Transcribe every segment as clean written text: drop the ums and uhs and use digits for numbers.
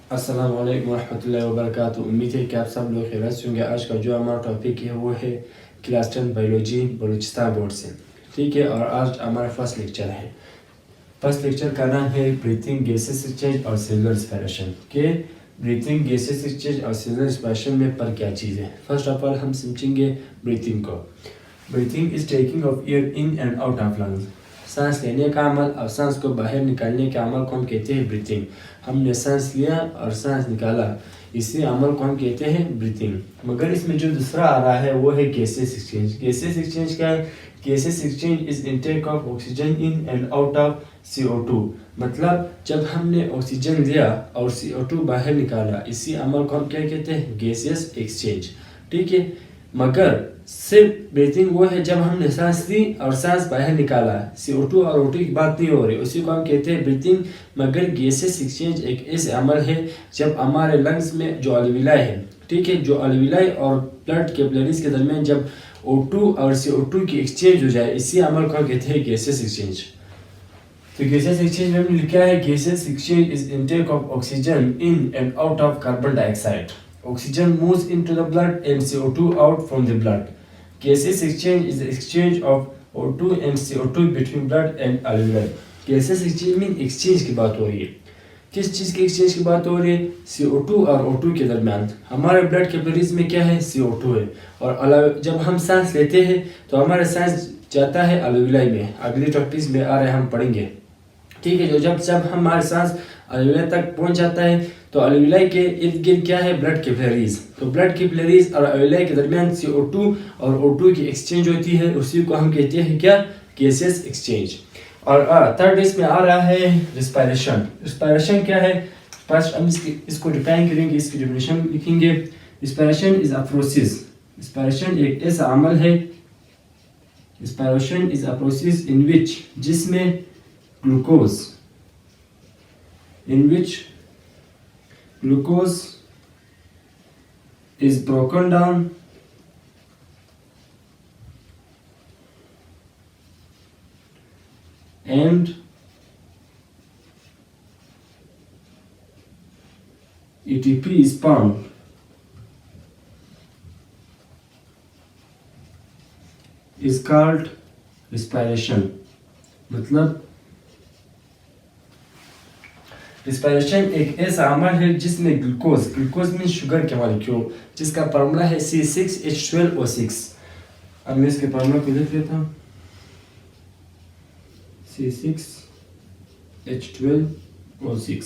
अस्सलाम वालेकुम रहमतुल्लाहि व बरकातुहू। उम्मीद है कि आप सब लोग खैरियत से होंगे। आज का जो हमारा टॉपिक है वो है क्लास 10 बायोलॉजी बलूचिस्तान बोर्ड से, ठीक है। और आज हमारा फर्स्ट लेक्चर है। फर्स्ट लेक्चर का नाम है ब्रीथिंग गैसेस एक्सचेंज और सेलुलर रेस्पिरेशन के ब्रीथिंग गैसेस एक्सचेंज और सेलुलर रेस्पिरेशन में पर क्या चीज़ है। फर्स्ट ऑफ ऑल हम समझेंगे ब्रीथिंग को। Breathing is taking of air in and out of lungs. सांस लेने का अमल और सांस को बाहर निकालने के अमल को हम कहते हैं ब्रीथिंग। हमने सांस लिया और सांस निकाला, इसी अमल को हम कहते हैं ब्रीथिंग। मगर इसमें जो दूसरा आ रहा है वो है गैसेस एक्सचेंज। गैसेस एक्सचेंज क्या है? Gases exchange is intake of oxygen in and out of CO2। मतलब जब हमने ऑक्सीजन लिया और CO2 बाहर निकाला, इसी अमल को हम क्या कहते हैं? गैसेस एक्सचेंज, ठीक है। मगर सिर्फ ब्रीथिंग वो है जब हमने सांस ली और सांस बाहर निकाला, CO2 और O2 की बात नहीं हो रही, उसी को हम कहते हैं ब्रीथिंग। मगर गैसेस एक्सचेंज एक ऐसे अमल है जब हमारे लंग्स में जो अलविलाई है, ठीक है, जो अलविलाई और ब्लड कैपिलरीज के दरमियान जब O2 और CO2 की एक्सचेंज हो जाए, इसी अमल को हम कहते हैं गैसेस एक्सचेंज। तो गैसेस एक्सचेंज में हमने लिखा है gases exchange is intake of oxygen in and out of carbon dioxide. Oxygen moves into the blood and CO2 out from the blood. Gases exchange is the exchange of O2 and CO2 between blood and alveoli. Gases exchange में exchange की बात हो रही है। किस चीज़ की exchange की बात हो रही है? CO2 और O2 के दरमियान। हमारे ब्लड कैपिलरीज में क्या है? CO2 है। और जब हम सांस लेते हैं तो हमारा सांस जाता है अलवेलाई में। अगली टॉपिक में आ रहे हम पढ़ेंगे, ठीक है। जो जब हमारे सांस अलवेलाई तक पहुंच जाता है तो अलवेलाई के इर्द गिर्द क्या है? Blood capillaries. तो ब्लड कैपिलरीज और अलवेलाई के दरमियान CO2 और O2 की एक्सचेंज होती है, उसी को हम कहते हैं क्या? Gases exchange. और थर्ड इसमें आ रहा है रिस्पायरेशन। रिस्पायरेशन क्या है? फर्स्ट हम इसको डिफाइन करेंगे, इसकी डेफिनेशन लिखेंगे। Respiration is a process. Respiration एक ऐसा अमल है, respiration is a process in which जिसमें glucose is broken down and ATP is formed. Is called respiration। मतलब रिस्पायरेशन एक ऐसा अमल है जिसमें ग्लूकोज मीन शुगर के मॉलिक्यूल, जिसका फार्मूला है C6H12O6। अब मैं इसके फार्मूला को लिख लेता हूँ, C6H12O6।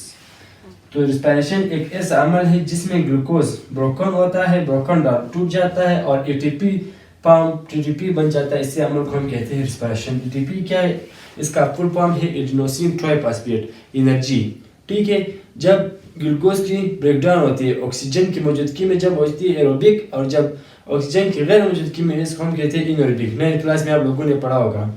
तो रिस्पायरेशन एक ऐसा अमल है जिसमें ग्लूकोज ब्रोकन होता है, ब्रोकन डाउन टूट जाता है और ATP बन जाता है। इसी अमल को हम कहते हैं रिस्पायरेशन। ATP क्या है? इसका फुल फॉर्म है एडिनोसिन ट्राइफॉस्फेट एनर्जी, ठीक है। जब ग्लूकोज की ब्रेकडाउन होती है ऑक्सीजन की मौजूदगी में, जब होती है एरोबिक, और जब ऑक्सीजन की गैर मौजूदगी में, इसको हम कहते हैं इनएरोबिक। नए क्लास में आप लोगों ने पढ़ा होगा,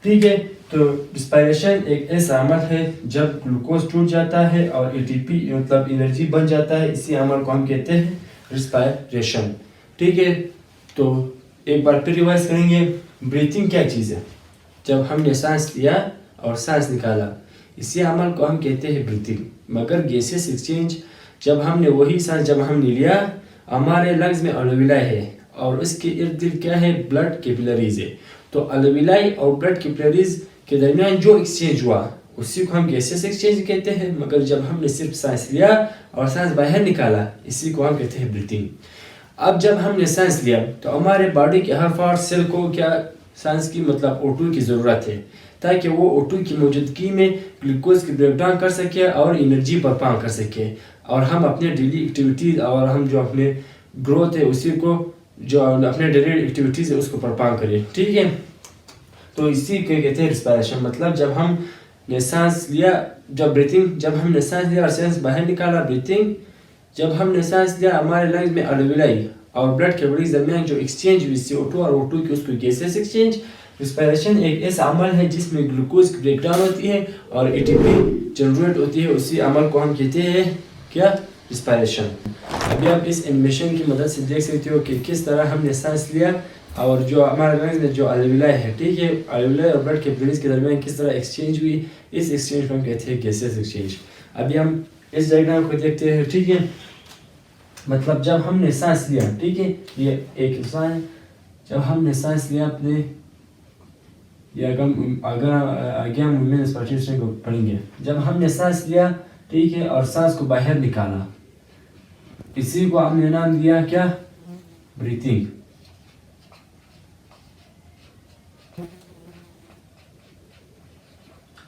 ठीक है। तो रिस्पायरेशन एक ऐसा अमल है जब ग्लूकोज टूट जाता है और ATP मतलब एनर्जी बन जाता है, इसी अमल को हम कहते हैं रिस्पायरेशन, ठीक है। तो एक बार फिर रिवाइज करेंगे। ब्रीथिंग क्या चीज़ है? जब हमने सांस लिया और सांस निकाला, इसी अमल को हम कहते हैं ब्रीथिंग। मगर गैसेस एक्सचेंज जब हमने वही सांस जब हमने लिया, हमारे लंग्स में अलवेलाई है और उसके इर्द गिर्द क्या है? ब्लड कैपिलरीज है। तो अलवेलाई और ब्लड कैपिलरीज के दरमियान जो एक्सचेंज हुआ, उसी को हम गैसेस एक्सचेंज कहते हैं। मगर जब हमने सिर्फ सांस लिया और सांस बाहर निकाला, इसी को हम कहते हैं ब्रीथिंग। अब जब हमने सांस लिया तो हमारे बॉडी के हर पार्ट सेल को क्या सांस की मतलब O2 की ज़रूरत है, ताकि वो O2 की मौजूदगी में ग्लूकोज की ब्रेकडाउन कर सके और एनर्जी परफॉर्म कर सके, और हम अपने डेली एक्टिविटीज़ और हम जो अपने ग्रोथ है उसी को, जो अपने डेली एक्टिविटीज़ है उसको परफॉर्म करें, ठीक है। तो इसी को कहते हैं रिस्पायरेशन। मतलब जब हमने सांस लिया, जब ब्रीथिंग, जब हमने सांस लिया और सांस बाहर निकाला, ब्रीथिंग। जब हमने सांस लिया, हमारे लंग्स में अलवेलाई और ब्लड कैपिलरीज दरमियान जो एक्सचेंज हुई CO2 और O2 की, उसको गैसेस एक्सचेंज। रिस्पायरेशन एक ऐसा अमल है जिसमें ग्लूकोज की ब्रेकडाउन होती है और ATP जनरेट होती है, उसी अमल को हम कहते हैं क्या? रिस्पायरेशन। अभी आप इस एनिमेशन की मदद से देख सकते हो कि किस तरह हमने सांस लिया और जो हमारे लंग्स में जो अलवेलाई है, ठीक है, अलवेलाई और ब्लड कैपिलरीज के दरमियान किस तरह एक्सचेंज हुई, इस एक्सचेंज को हम कहते हैं गैसेस एक्सचेंज। अभी हम इस डायग्राम को देखते हैं, ठीक है। मतलब जब हमने सांस लिया, ठीक है, ये एक इंसान है, जब हमने सांस लिया अपने, या अगर आगे हम वुमेन्स पार्टिसिपेशन को पढ़ेंगे, जब हमने सांस लिया, ठीक है, और सांस को बाहर निकाला, इसी को हमने नाम दिया क्या, ब्रीथिंग।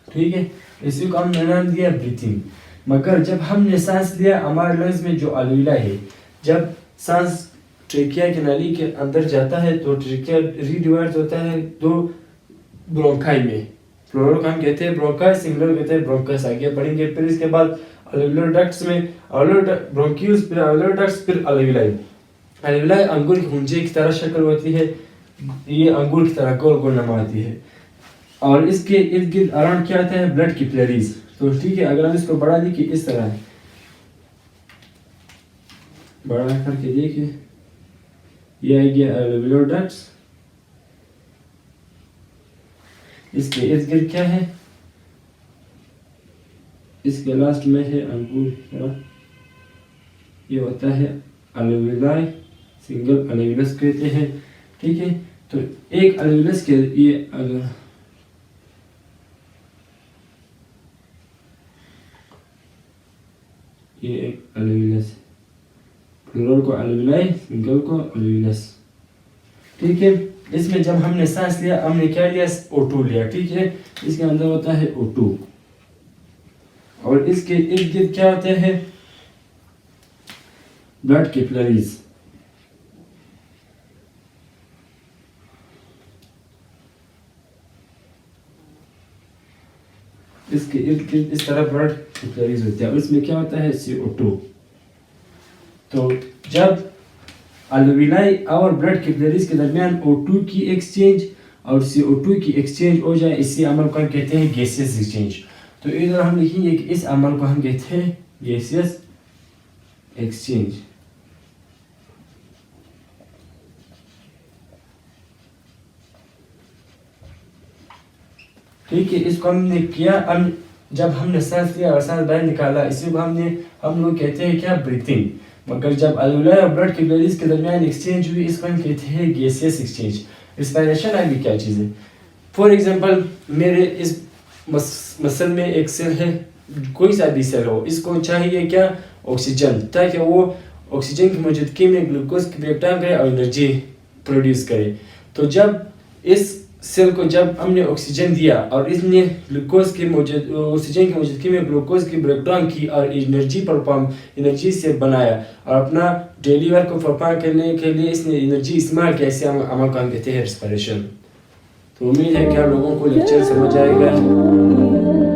ठीक है, इसी को हमने नाम दिया ब्रीथिंग। मगर जब हमने सांस लिया, हमारे लंग्स में जो अलविला है, जब सांस ट्रेकिया की नाली के अंदर जाता है तो ट्रेकिया रीडिवाइड होता है दो ब्रोंकाई में, प्लूरल हम कहते हैं ब्रोंकाई, सिंगुलर कहते हैं ब्रोंकस। आगे बढ़ेंगे, फिर इसके बाद अलविलर डक्ट्स में ब्रोंक्यूल्स, फिर अलविलर डक्ट्स, फिर अलविलाई। अलविलाई अंगूर की गुंजे की तरह शक्ल होती है, ये अंगूर की तरह गोल गोल नमा आती है, और इसके इर्द गिर्द अराउंड क्या आता है, ब्लड कैपिलरीज। तो ठीक है, अगर हम इसको बढ़ा देखिए, इस तरह है, बड़ा करके देखिए, ये आएगी अलविलर डक्ट्स, इसके इर्द गिर्द क्या है, इसके लास्ट में है अंगूर, ये होता है अलविलाई, सिंगल अलविलस कहते हैं। ठीक है, तो एक अलविलस के ये अगर ये एक अलविलस, प्लूरल को अलविलाई, सिंगल को अलविलस। ठीक है, इसमें जब हमने सांस लिया, हमने क्या लिया, O2 लिया। ठीक है, इसके अंदर होता है O2, और इसके इर्द गिर्द क्या होते हैं, ब्लड कैपिलरीज। इसके इर्द गिर्द इस तरह ब्लड कैपिलरीज होते हैं, और इसमें क्या होता है, CO2। तो जब अलविलाई और ब्लड कैपिलरीज के दरमियान O2 की एक्सचेंज और CO2 की एक्सचेंज हो जाए, इसी अमल को हम कहते हैं गैसियस एक्सचेंज। तो इधर हम लिखेंगे कि इस अमल को हम कहते हैं गैसियस एक्सचेंज। ठीक है, इसको हमने किया, हम जब हमने सांस लिया और सांस बाहर निकाला, इसी को हम लोग कहते हैं क्या, ब्रीथिंग। मगर जब अलविलाई और ब्लड कैपिलरीज के दरमियान एक्सचेंज हुई, इसको हम कहते हैं गैसियस एक्सचेंज। रिस्पायरेशन आगे क्या चीज़ है, फॉर एग्जांपल मेरे इस मसल में एक सेल है, कोई सा भी सेल हो, इसको चाहिए क्या, ऑक्सीजन, ताकि वो ऑक्सीजन की मौजूदगी में ग्लूकोज की ब्रेकडाउन करे और एनर्जी प्रोड्यूस करे। तो जब इस सेल को जब हमने ऑक्सीजन दिया और इसने ऑक्सीजन की मौजूदगी में ग्लूकोज की ब्रेकडाउन की और एनर्जी से बनाया और अपना डेली वर्क को परफॉर्म करने के लिए इसने एनर्जी इस्तेमाल किया, इसे हम अमल को कहते हैं रेस्पिरेशन। तो उम्मीद है कि आप लोगों को लेक्चर समझ आएगा।